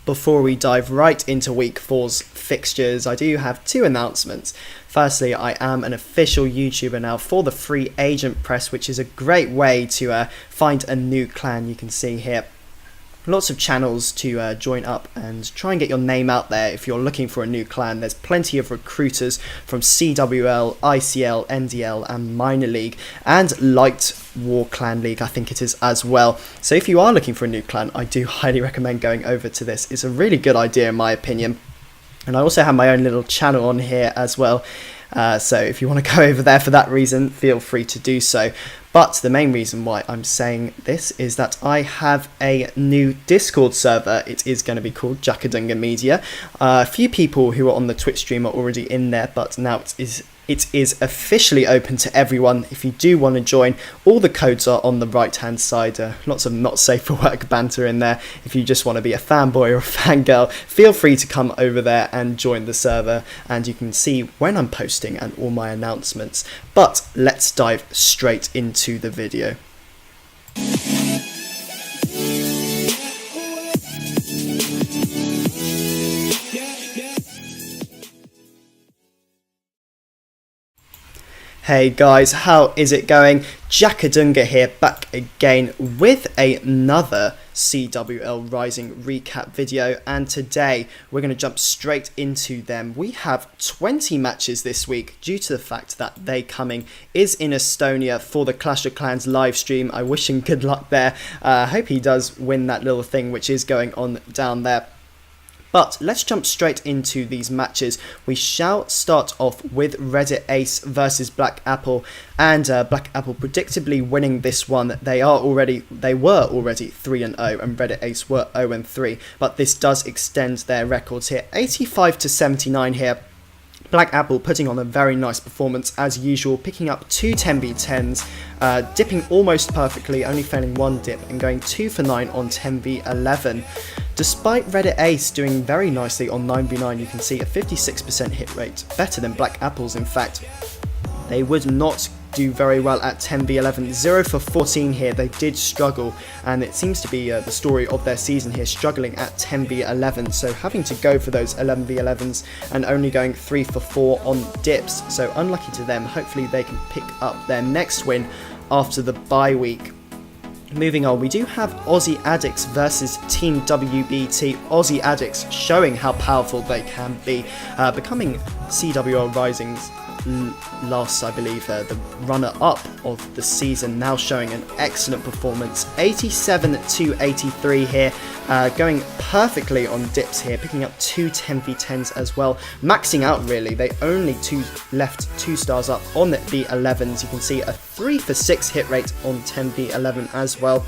Before we dive right into week 4's fixtures, I do have 2 announcements. Firstly, I am an official YouTuber now for the Free Agent Press, which is a great way to find a new clan. You can see here lots of channels to join up and try and get your name out there if you're looking for a new clan. There's plenty of recruiters from CWL, ICL, NDL and Minor League and Light War Clan League, I think it is as well. So if you are looking for a new clan, I do highly recommend going over to this. It's a really good idea in my opinion. And I also have my own little channel on here as well. So if you want to go over there for that reason, feel free to do so. But the main reason why I'm saying this is that I have a new Discord server. It is going to be called Jackadunga Media. A few people who are on the Twitch stream are already in there, but now it is officially open to everyone. If you do want to join, all the codes are on the right hand side. Lots of not safe for work banter in there. If you just want to be a fanboy or a fangirl, feel free to come over there and join the server, and you can see when I'm posting and all my announcements. But let's dive straight into the video. Hey guys, how is it going? Jackadunga here, back again with another CWL Rising recap video, and today we're going to jump straight into them. We have 20 matches this week due to the fact that They Coming is in Estonia for the Clash of Clans live stream. I wish him good luck there. I hope he does win that little thing which is going on down there. But let's jump straight into these matches. We shall start off with Reddit Ace versus Black Apple, and Black Apple predictably winning this one. They were already 3-0, and Reddit Ace were 0-3. But this does extend their records here. 85-79 here. Black Apple putting on a very nice performance as usual, picking up 2 10v10s, dipping almost perfectly, only failing 1 dip, and going 2 for 9 on 10v11. Despite Reddit Ace doing very nicely on 9v9, you can see a 56% hit rate, better than Black Apple's in fact. They would not do very well at 10v11, 0 for 14 here. They did struggle, and it seems to be the story of their season here, struggling at 10v11, so having to go for those 11v11s and only going 3 for 4 on dips, so unlucky to them. Hopefully they can pick up their next win after the bye week. Moving on, we do have Aussie Addicts versus Team WBT. Aussie Addicts showing how powerful they can be, becoming CWL Rising's last, I believe, the runner-up of the season, now showing an excellent performance. 87-83 here, going perfectly on dips here, picking up 2 10v10s as well, maxing out really. They only left 2 stars up on the 11s. You can see a 3 for 6 hit rate on 10v11 as well.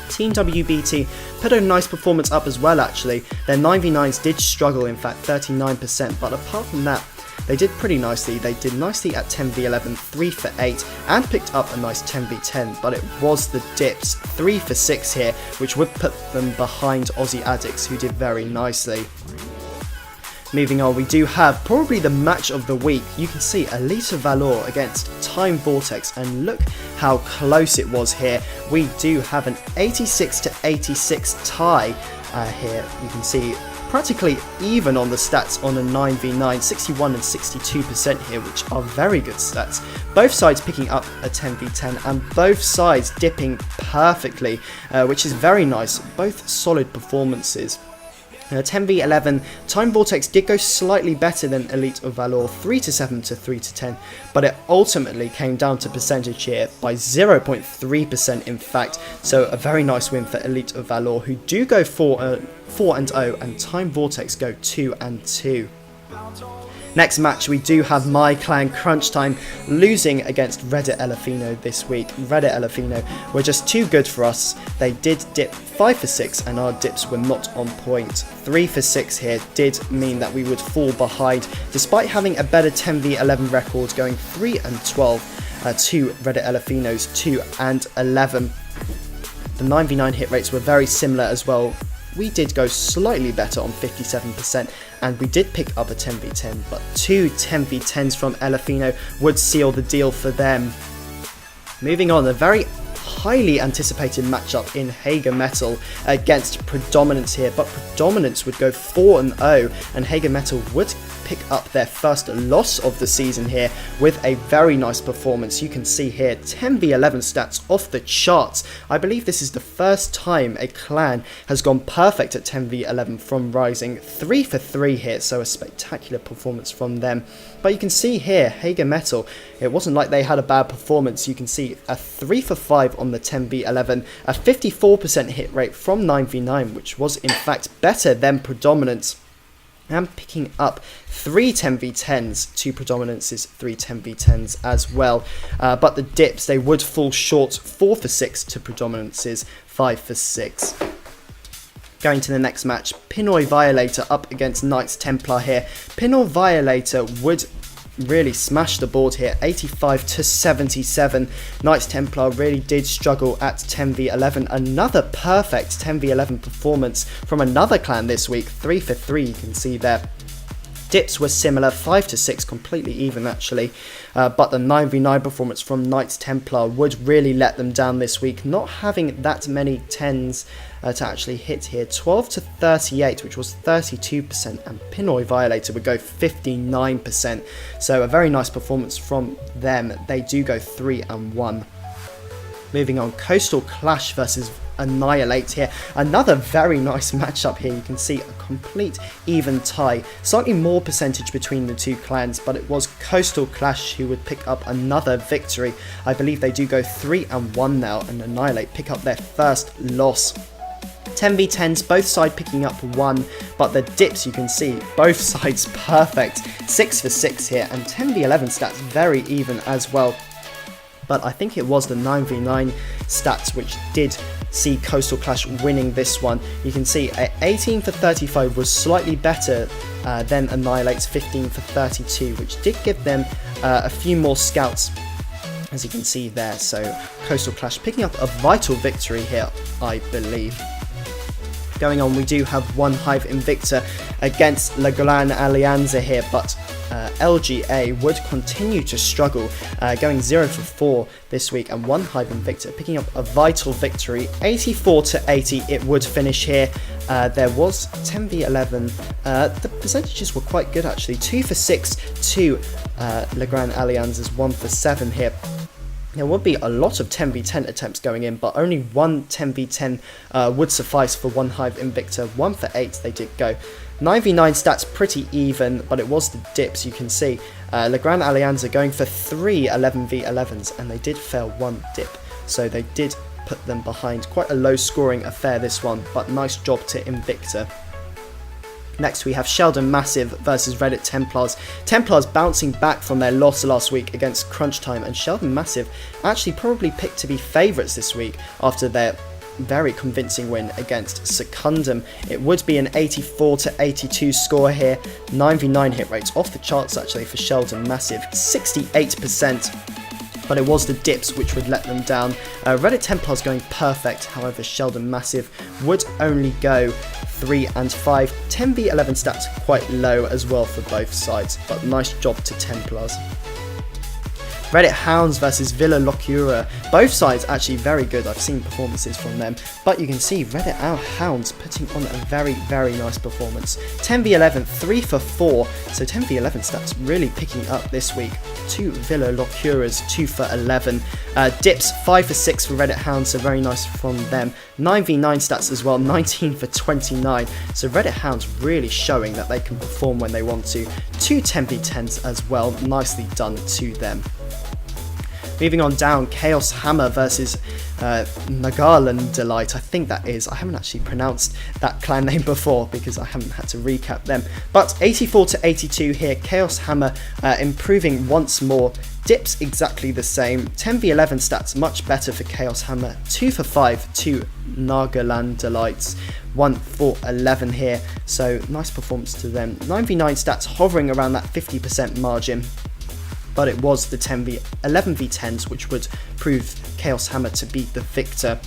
Team WBT put a nice performance up as well actually. Their 9v9s did struggle, in fact 39%, but apart from that, they did pretty nicely. They did nicely at 10v11, 3 for 8, and picked up a nice 10v10, but it was the dips, 3 for 6 here, which would put them behind Aussie Addicts, who did very nicely. Moving on, we do have probably the match of the week. You can see Elite Valor against Time Vortex, and look how close it was here. We do have an 86-86 tie here. You can see practically even on the stats on a 9v9, 61 and 62% here, which are very good stats. Both sides picking up a 10v10 and both sides dipping perfectly, which is very nice. Both solid performances. 10v11, Time Vortex did go slightly better than Elite of Valor, 3-7 to 3-10, but it ultimately came down to percentage here by 0.3% in fact, so a very nice win for Elite of Valor, who do go 4-0, and Time Vortex go 2-2. Next match, we do have my clan Crunch Time losing against Reddit Elefino this week. Reddit Elefino were just too good for us. They did dip 5 for 6 and our dips were not on point. 3 for 6 here did mean that we would fall behind, despite having a better 10v11 record, going 3-12 to Reddit Elefino's 2-11. The 9v9 hit rates were very similar as well. We did go slightly better on 57%, and we did pick up a 10v10, but 2 10v10s from Elefino would seal the deal for them. Moving on, a very highly anticipated matchup in Hagar Metal against Predominance here, but Predominance would go 4-0 and Hagar Metal would pick up their first loss of the season here with a very nice performance. You can see here 10v11 stats off the charts. I believe this is the first time a clan has gone perfect at 10v11 from Rising. 3 for 3 here, so a spectacular performance from them. But you can see here, Hagar Metal, it wasn't like they had a bad performance. You can see a 3 for 5 on the 10v11, a 54% hit rate from 9v9, which was in fact better than Predominance, and picking up 3 10v10s to Predominance's 3 10v10s as well. But the dips, they would fall short, 4 for 6 to Predominance's 5 for 6. Going to the next match, Pino Violator up against Knights Templar here. Pino Violator would really smash the board here, 85 to 77. Knights Templar really did struggle at 10v11. Another perfect 10v11 performance from another clan this week, 3 for 3 you can see there. Dips were similar, 5 to 6, completely even actually, but the 9v9 performance from Knights Templar would really let them down this week, not having that many 10s to actually hit here. 12 to 38, which was 32%, and Pino Violator would go 59%, so a very nice performance from them. They do go 3-1. Moving on, Coastal Clash versus Annihilates here. Another very nice matchup here. You can see a complete even tie. Slightly more percentage between the two clans, but it was Coastal Clash who would pick up another victory. I believe they do go 3-1 now, and Annihilate pick up their first loss. 10v10s, both sides picking up 1, but the dips, you can see both sides perfect. 6 for 6 here, and 10v11 stats very even as well. But I think it was the 9v9 stats which did see Coastal Clash winning this one. You can see 18 for 35 was slightly better than Annihilate's 15 for 32, which did give them a few more scouts, as you can see there. So Coastal Clash picking up a vital victory here, I believe. Going on, we do have One Hive Invicta against Laguna Alianza here, but LGA would continue to struggle, going 0 for 4 this week, and One Hive Invicta picking up a vital victory, 84 to 80 it would finish here. There was 10v11, the percentages were quite good actually, 2 for 6 to Laguna Alianza's 1 for 7 here. There would be a lot of 10v10 attempts going in, but only one 10v10 would suffice for One Hive Invicta. 1 for 8 they did go. 9v9 stats pretty even, but it was the dips, you can see. Laguna Alianza going for 3 11v11s, and they did fail 1 dip. So they did put them behind. Quite a low scoring affair this one, but nice job to Invicta. Next we have Sheldon Massive versus Reddit Templars. Templars bouncing back from their loss last week against Crunch Time, and Sheldon Massive actually probably picked to be favourites this week after their very convincing win against Secundum. It would be an 84 to 82 score here. 9v9 hit rates off the charts actually for Sheldon Massive, 68%. But it was the dips which would let them down. Reddit Templars going perfect, however Sheldon Massive would only go 3-5. 10v11 stats quite low as well for both sides, but nice job to Templars. Reddit Hounds versus VillaLacura. Both sides actually very good. I've seen performances from them, but you can see Reddit Hounds putting on a very, very nice performance. 10v11, 3 for 4, so 10v11 stats really picking up this week. To VillaLacura's 2 for 11. Dips, 5 for 6 for Reddit Hounds, so very nice from them. 9v9 stats as well, 19 for 29, so Reddit Hounds really showing that they can perform when they want to. 2 10v10s as well, nicely done to them. Moving on down, ChaosHammer versus Nagaland Delight, I think that is. I haven't actually pronounced that clan name before because I haven't had to recap them. But 84 to 82 here, ChaosHammer improving once more. Dips exactly the same. 10v11 stats much better for ChaosHammer. 2 for 5 to Nagaland Delights. 1 for 11 here, so nice performance to them. 9v9 stats hovering around that 50% margin, but it was the 11v10s which would prove ChaosHammer to be the victor.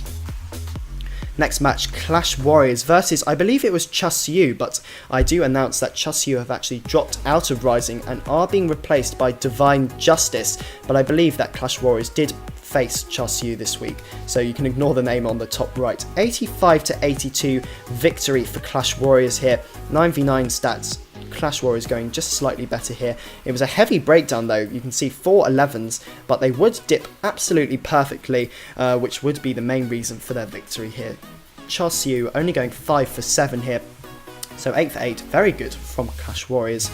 Next match, Clash Warriors versus, I believe it was CHAOSHammer, but I do announce that CHAOSHammer have actually dropped out of Rising and are being replaced by Divine Justice, but I believe that Clash Warriors did face CHAOSHammer this week, so you can ignore the name on the top right. 85-82 victory for Clash Warriors here. 9v9 stats, Clash Warriors going just slightly better here. It was a heavy breakdown though. You can see 4 11s, but they would dip absolutely perfectly, which would be the main reason for their victory here. CHAOSHammer only going 5 for 7 here, so 8 for 8, very good from Clash Warriors.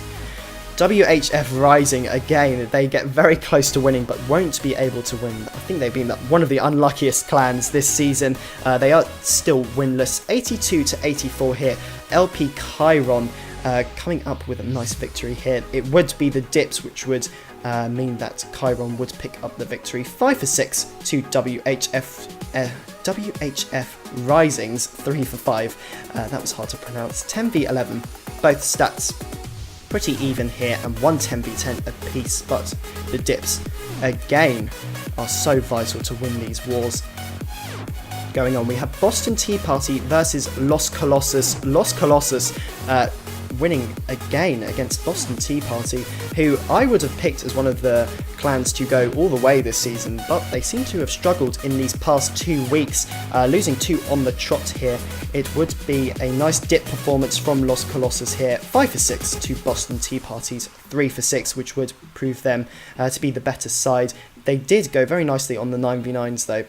WHF Rising, again, they get very close to winning but won't be able to win. I think they've been one of the unluckiest clans this season. They are still winless. 82-84 here. LP Chiron coming up with a nice victory here. It would be the dips which would mean that Chiron would pick up the victory. 5 for 6 to WHF Risings, 3 for 5. That was hard to pronounce. 10v11, both stats pretty even here, and 1 10v10 apiece, but the dips again are so vital to win these wars. Going on, we have Boston Tea Party versus Los Colossus. Los Colossus winning again against Boston Tea Party, who I would have picked as one of the clans to go all the way this season, but they seem to have struggled in these past 2 weeks, losing 2 on the trot here. It would be a nice dip performance from Los Colossus here. 5 for 6 to Boston Tea Party's 3 for 6, which would prove them to be the better side. They did go very nicely on the 9v9s though.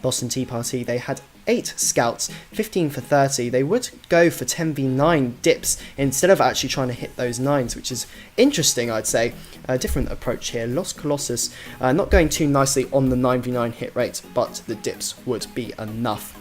Boston Tea Party, they had 8 scouts, 15 for 30. They would go for 10v9 dips instead of actually trying to hit those 9s, which is interesting, I'd say. A different approach here. Los Colossus not going too nicely on the 9v9 hit rate, but the dips would be enough.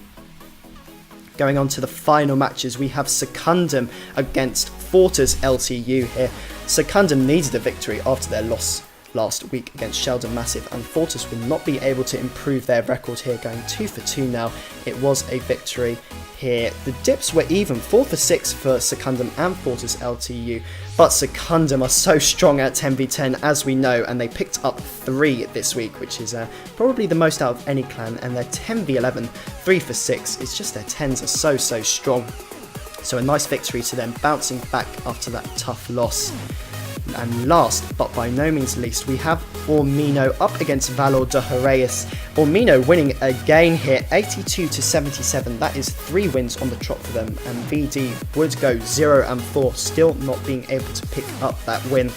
Going on to the final matches, we have Secundum against Fortis LTU here. Secundum needed a victory after their loss last week against Sheldon Massive, and Fortis will not be able to improve their record here, going 2 for 2 now. It was a victory here. The dips were even, 4 for 6 for Secundum and Fortis LTU, but Secundum are so strong at 10v10 as we know, and they picked up 3 this week, which is probably the most out of any clan, and their 10v11, 3 for 6, it's just their 10s are so strong. So a nice victory to them, bouncing back after that tough loss. And last, but by no means least, we have Pino up against Dcervezas. Pino winning again here, 82-77. That is 3 wins on the trot for them, and VD would go 0 and 4, still not being able to pick up that win.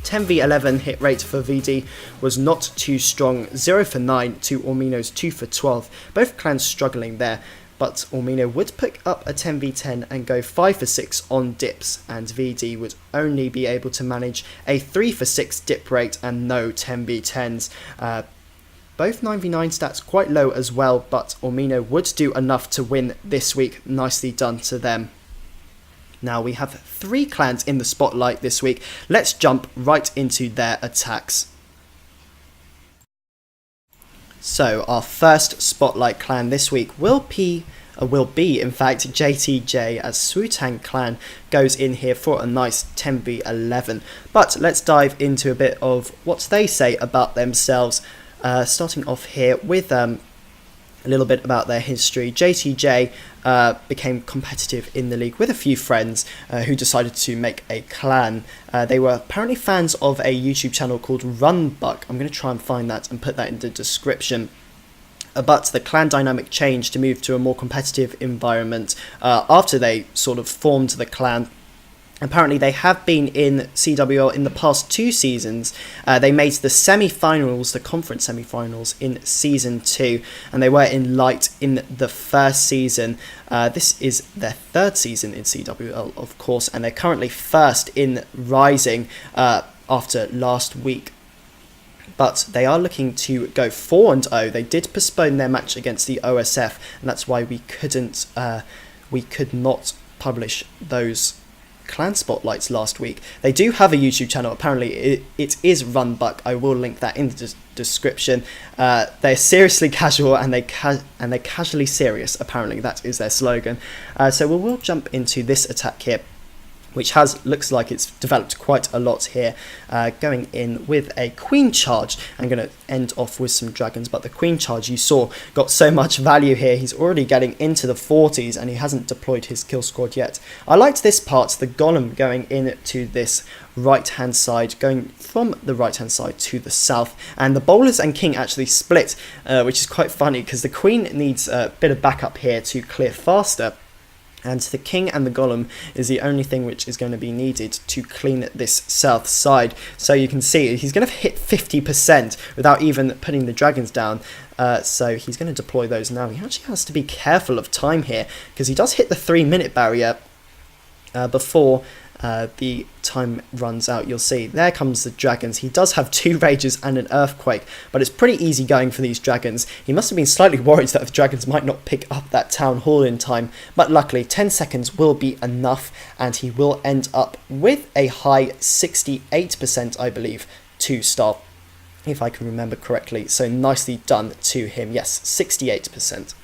10v11 hit rate for VD was not too strong, 0 for 9 to Pino's 2 for 12. Both clans struggling there, but Pino would pick up a 10v10 and go 5 for 6 on dips, and VD would only be able to manage a 3 for 6 dip rate and no 10v10s. Both 9v9 stats quite low as well, but Pino would do enough to win this week. Nicely done to them. Now we have 3 clans in the spotlight this week. Let's jump right into their attacks. So our first spotlight clan this week will be in fact JTJ, as Swutang clan goes in here for a nice 10v11. But let's dive into a bit of what they say about themselves, starting off here with a little bit about their history. JTJ became competitive in the league with a few friends who decided to make a clan. They were apparently fans of a YouTube channel called Runbuck. I'm going to try and find that and put that in the description. But the clan dynamic changed to move to a more competitive environment after they sort of formed the clan. Apparently they have been in CWL in the past 2 seasons. They made the semi-finals, the conference semi-finals in Season 2, and they were in Light in the first season. This is their 3rd season in CWL, of course, and they're currently 1st in Rising after last week. But they are looking to go 4-0. They did postpone their match against the OSF, and that's why we could not publish those clan spotlights last week. They do have a YouTube channel. Apparently it is Runbuck. I will link that in the description. They're seriously casual, and they're casually serious. Apparently that is their slogan. So we will jump into this attack here. which looks like it's developed quite a lot here, going in with a Queen Charge. I'm going to end off with some Dragons, but the Queen Charge you saw got so much value here. He's already getting into the 40s and he hasn't deployed his kill squad yet. I liked this part, the Golem going in to this right hand side, going from the right hand side to the south, and the Bowlers and King actually split, which is quite funny because the Queen needs a bit of backup here to clear faster. And the King and the Golem is the only thing which is going to be needed to clean this south side. So you can see he's going to hit 50% without even putting the Dragons down. So he's going to deploy those now. He actually has to be careful of time here because he does hit the 3-minute barrier before the time runs out. You'll see there comes the Dragons. He does have 2 Rages and an Earthquake, but it's pretty easy going for these Dragons. He must have been slightly worried that the Dragons might not pick up that Town Hall in time, but luckily 10 seconds will be enough and he will end up with a high 68%, I believe, 2-star, if I can remember correctly. So nicely done to him. Yes, 68%.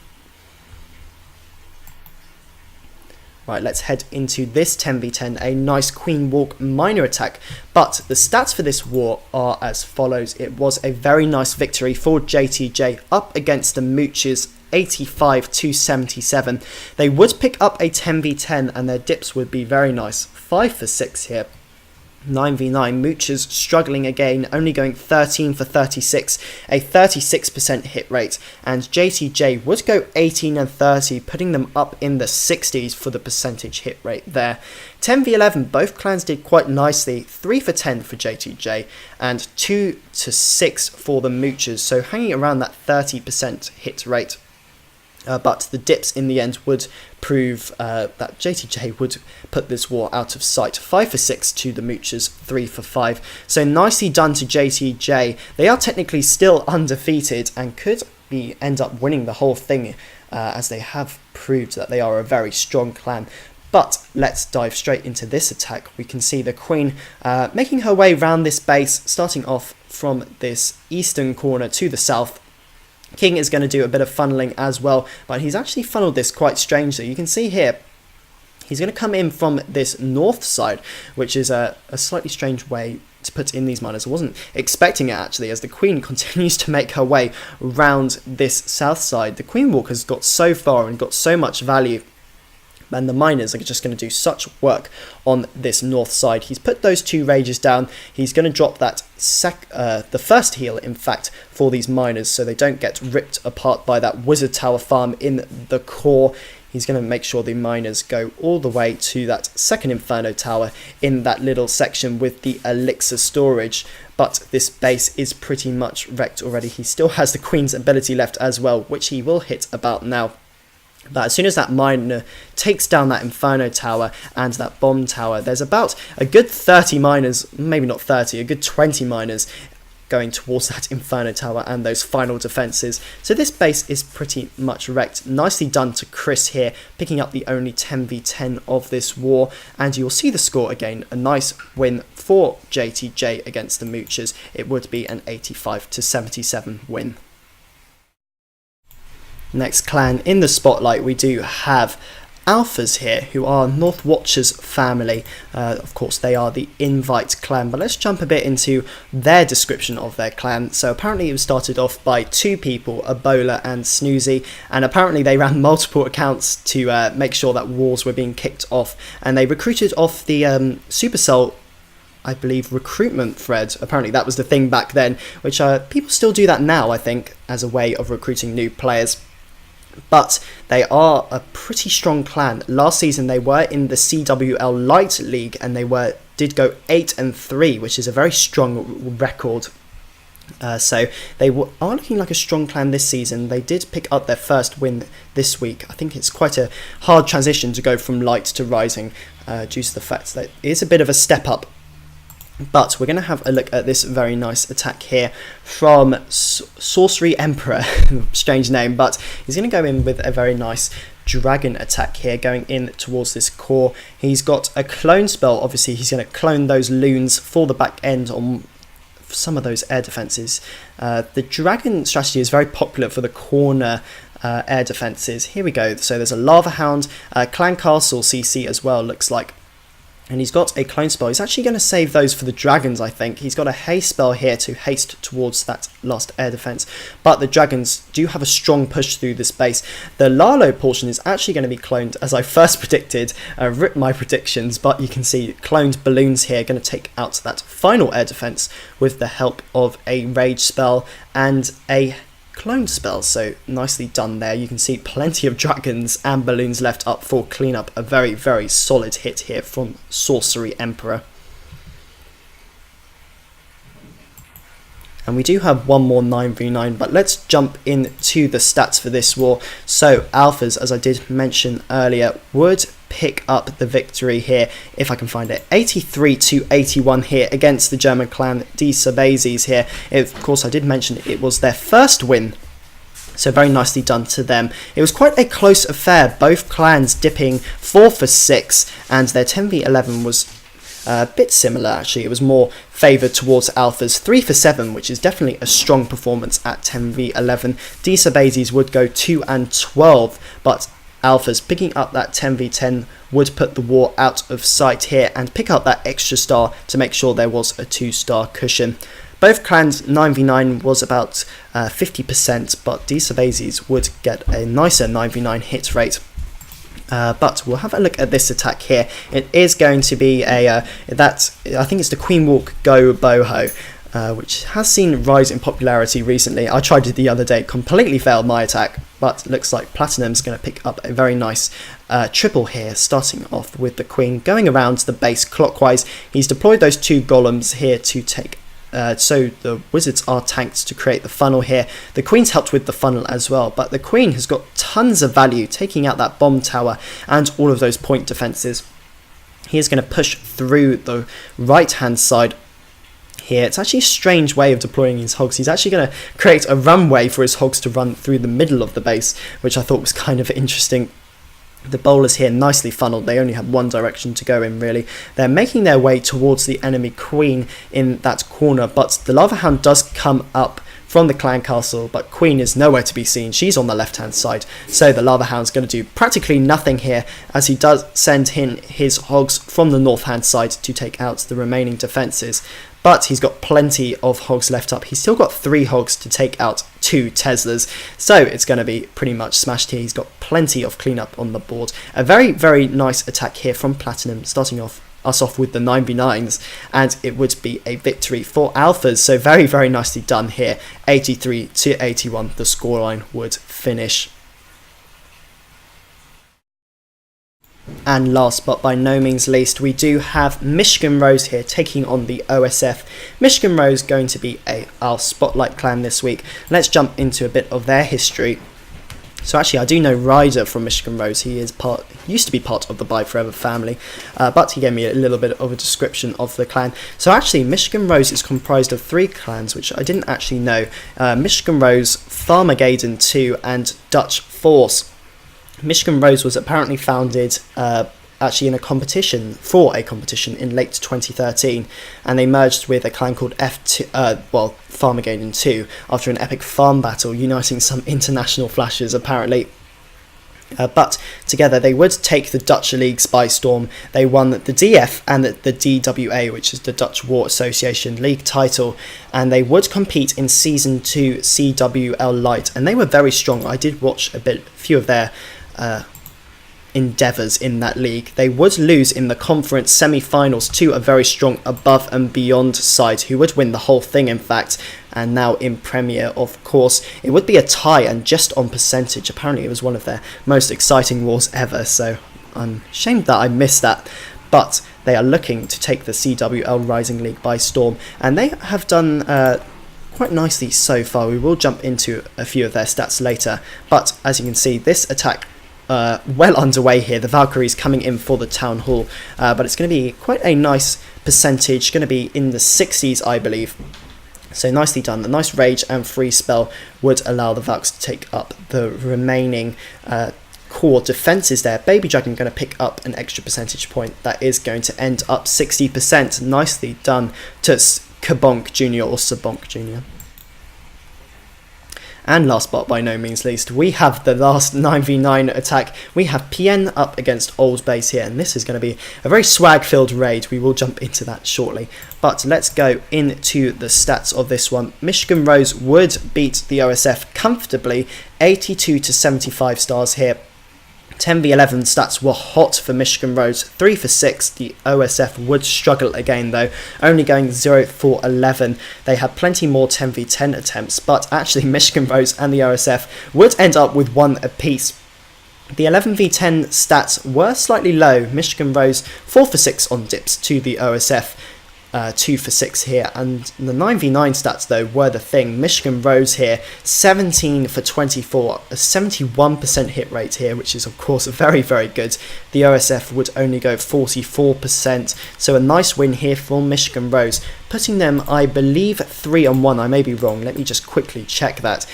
Right, let's head into this 10v10, a nice Queen Walk Miner attack. But the stats for this war are as follows. It was a very nice victory for JTJ up against the Mooches, 85-77. They would pick up a 10v10 and their dips would be very nice. 5 for 6 here. 9v9, Mooches struggling again, only going 13 for 36, a 36% hit rate, and JTJ would go 18 and 30, putting them up in the 60s for the percentage hit rate there. 10v11, both clans did quite nicely, 3 for 10 for JTJ, and 2 to 6 for the Mooches, so hanging around that 30% hit rate. But the dips in the end would prove that JTJ would put this war out of sight. 5 for 6 to the Mooches, 3 for 5. So nicely done to JTJ. They are technically still undefeated and could end up winning the whole thing, as they have proved that they are a very strong clan. But let's dive straight into this attack. We can see the Queen making her way round this base, starting off from this eastern corner to the south. King is going to do a bit of funneling as well, but he's actually funneled this quite strangely. You can see here, he's going to come in from this north side, which is a slightly strange way to put in these miners. I wasn't expecting it actually, as the Queen continues to make her way around this south side. The Queen Walk has got so far and got so much value, and the miners are just going to do such work on this north side. He's put those 2 Rages down. He's going to drop that the first heal, in fact, for these miners, so they don't get ripped apart by that Wizard Tower farm in the core. He's going to make sure the miners go all the way to that second Inferno Tower in that little section with the elixir storage. But this base is pretty much wrecked already. He still has the Queen's ability left as well, which he will hit about now. But as soon as that miner takes down that Inferno Tower and that Bomb Tower, there's about a good 30 miners, maybe not 30, a good 20 miners going towards that Inferno Tower and those final defences. So this base is pretty much wrecked. Nicely done to Chris here, picking up the only 10v10 of this war. And you'll see the score again, a nice win for JTJ against the Mooches. It would be an 85-77 win. Next clan in the spotlight, we do have Alphas here, who are Northwatch's family. Of course, they are the Invite clan, but let's jump a bit into their description of their clan. So apparently it was started off by 2 people, Ebola and Snoozy, and apparently they ran multiple accounts to make sure that wars were being kicked off, and they recruited off the Supercell, I believe, recruitment thread. Apparently that was the thing back then, which people still do that now, I think, as a way of recruiting new players. But they are a pretty strong clan. Last season they were in the CWL Light League and they did go 8-3, which is a very strong record. So they are looking like a strong clan this season. They did pick up their first win this week. I think it's quite a hard transition to go from Light to Rising, due to the fact that it is a bit of a step up. But we're going to have a look at this very nice attack here from Sorcery Emperor. Strange name, but he's going to go in with a very nice dragon attack here, going in towards this core. He's got a clone spell. Obviously, he's going to clone those loons for the back end on some of those air defenses. The dragon strategy is very popular for the corner air defenses. Here we go. So there's a Lava Hound, Clan Castle CC as well, looks like. And he's got a clone spell. He's actually going to save those for the dragons, I think. He's got a haste spell here to haste towards that last air defense. But the dragons do have a strong push through this base. The Lalo portion is actually going to be cloned, as I first predicted. Ripped my predictions, but you can see cloned balloons here going to take out that final air defense with the help of a rage spell and a clone spell. So nicely done there. You can see plenty of dragons and balloons left up for cleanup. A very, very solid hit here from Sorcery Emperor. And we do have one more 9v9, but let's jump into the stats for this war. So alphas, as I did mention earlier, would pick up the victory here, if I can find it, 83-81 here against the German clan Dcervezas here. Of course, I did mention it was their first win, so very nicely done to them. It was quite a close affair, both clans dipping 4 for 6, and their 10v11 was a bit similar actually. It was more favoured towards alphas, 3 for 7, which is definitely a strong performance at 10v11. Dcervezas would go 2 and 12, but alphas picking up that 10v10 would put the war out of sight here and pick up that extra star to make sure there was a 2-star cushion. Both clans 9v9 was about 50%, but Dcervezas would get a nicer 9v9 hit rate. But we'll have a look at this attack here. It is going to be I think it's the Queen Walk Go Boho, which has seen rise in popularity recently. I tried it the other day, completely failed my attack, but looks like Platinum's going to pick up a very nice triple here, starting off with the Queen, going around the base clockwise. He's deployed those 2 golems here to take so the wizards are tanked to create the funnel here. The Queen's helped with the funnel as well, but the Queen has got tons of value, taking out that bomb tower and all of those point defences. He is going to push through the right hand side here. It's actually a strange way of deploying his hogs. He's actually going to create a runway for his hogs to run through the middle of the base, which I thought was kind of interesting. The bowlers here nicely funneled. They only have one direction to go in, really. They're making their way towards the enemy Queen in that corner, but the Lava Hound does come up from the clan castle, but Queen is nowhere to be seen. She's on the left hand side, so the Lava Hound's going to do practically nothing here, as he does send in his hogs from the north hand side to take out the remaining defences. But he's got plenty of hogs left up. He's still got 3 hogs to take out 2 Teslas, so it's going to be pretty much smashed here. He's got plenty of cleanup on the board. A very, very nice attack here from Platinum, starting us off with the 9v9s, and it would be a victory for alphas. So very, very nicely done here. 83-81, the scoreline would finish. And last but by no means least, we do have Michigan Rose here taking on the OSF. Michigan Rose going to be our spotlight clan this week. Let's jump into a bit of their history. So actually, I do know Ryder from Michigan Rose. He is used to be part of the Buy Forever family, but he gave me a little bit of a description of the clan. So actually, Michigan Rose is comprised of 3 clans, which I didn't actually know. Michigan Rose, Farmageddon 2, and Dutch Force. Michigan Rose was apparently founded actually in a competition in late 2013, and they merged with a clan called Farmageddon 2 after an epic farm battle, uniting some international flashes apparently. But together they would take the Dutch leagues by storm. They won the DF and the DWA, which is the Dutch War Association League title, and they would compete in Season 2 CWL Light, and they were very strong. I did watch a few of their endeavours in that league. They would lose in the conference semi-finals to a very strong Above and Beyond side, who would win the whole thing in fact. And now in Premier, of course, it would be a tie, and just on percentage, apparently it was one of their most exciting wars ever, so I'm ashamed that I missed that. But they are looking to take the CWL Rising League by storm, and they have done quite nicely so far. We will jump into a few of their stats later, but as you can see, this attack well underway here. The Valkyries coming in for the Town Hall, but it's going to be quite a nice percentage, going to be in the 60s I believe. So nicely done. The nice rage and free spell would allow the Valks to take up the remaining core defences there. Baby Dragon going to pick up an extra percentage point. That is going to end up 60%. Nicely done to Kabonk Jr. or Sabonk Jr. And last but by no means least, we have the last 9v9 attack. We have PN up against Old Base here, and this is going to be a very swag-filled raid. We will jump into that shortly. But let's go into the stats of this one. Michigan Rose would beat the OSF comfortably, 82 to 75 stars here. 10v11 stats were hot for Michigan Rose, 3 for 6. The OSF would struggle again though, only going 0 for 11. They had plenty more 10v10 attempts, but actually Michigan Rose and the OSF would end up with 1 apiece. The 11v10 stats were slightly low. Michigan Rose 4 for 6 on dips to the OSF. 2 for 6 here, and the 9v9 stats though were the thing. Michigan Rose here 17 for 24, a 71% hit rate here, which is of course very good. The OSF would only go 44%, so a nice win here for Michigan Rose, putting them, I believe, 3-1. I may be wrong, let me just quickly check that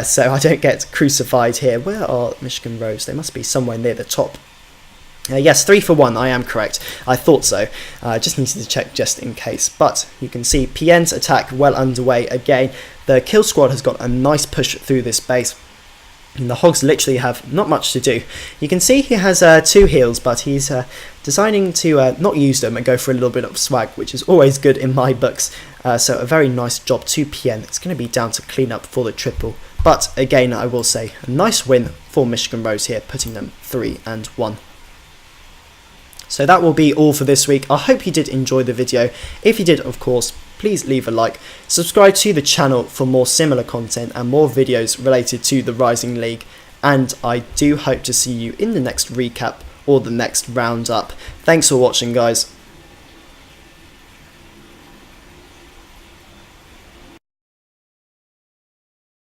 so I don't get crucified here. Where are Michigan Rose? They must be somewhere near the top. Yes, 3 for 1, I am correct. I thought so. I just needed to check just in case. But you can see PN's attack well underway again. The kill squad has got a nice push through this base. And the Hogs literally have not much to do. You can see he has 2 heals, but he's deciding to not use them and go for a little bit of swag, which is always good in my books. So a very nice job to PN. It's going to be down to clean up for the triple. But again, I will say, a nice win for Michigan Rose here, putting them 3-1. So that will be all for this week. I hope you did enjoy the video. If you did, of course, please leave a like. Subscribe to the channel for more similar content and more videos related to the Rising League. And I do hope to see you in the next recap or the next roundup. Thanks for watching, guys.